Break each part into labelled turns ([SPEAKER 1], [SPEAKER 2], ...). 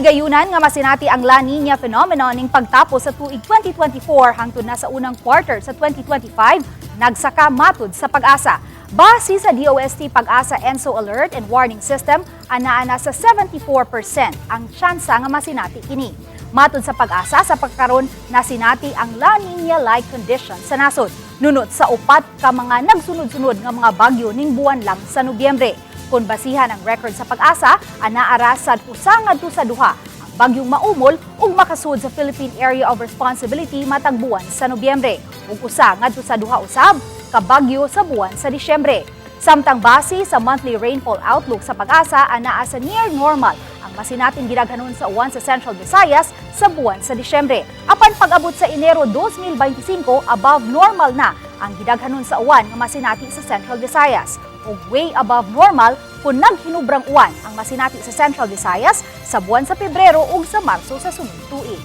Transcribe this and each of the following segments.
[SPEAKER 1] Kahigayonan nga masinati ang La Niña phenomenon ning pagtapos sa tuig 2024 hangtod na sa unang quarter sa 2025, nagsaka matod sa pag-asa. Basi sa DOST PAGASA enso alert and warning system, anaa na sa 74% ang tsansa nga masinati kini. Matod sa pag-asa sa pagkakaron, nasinati ang La Niña-like condition sa nasud. Nunot sa upat ka mga nagsunod-sunod nga mga bagyo ning buwan lang sa Nobyembre. Kung basihan ang record sa pag-asa, anaara sad usa ngadto sa duha ang bagyong maumol ug makasud sa Philippine Area of Responsibility matag buwan sa Nobyembre ug usa ngadto sa duha usab ka bagyo sa buwan sa Disyembre. Samtang base sa monthly rainfall outlook sa pag-asa, anaa sa near normal ang masinating gidaghanon sa uwan sa Central Visayas sa buwan sa Disyembre. Apan pag-abot sa Enero 2025, above normal na ang gidaghanon sa uwan nga masinati sa Central Visayas ug way above normal kung naghinubrang uwan ang masinati sa Central Visayas sa buwan sa Pebrero ug sa Marso sa sunod tuig.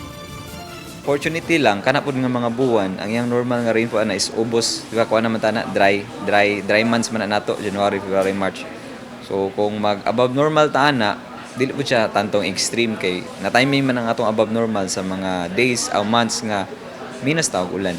[SPEAKER 2] Fortunately lang, kanapod nga mga buwan, ang iyang normal nga rainfall na is ubos, kuha naman na dry months man na nato, January, February, March. So kung mag-above normal na, dili po siya tantong extreme kay na-timing man ang atong above normal sa mga days o months nga minus tawag ulan.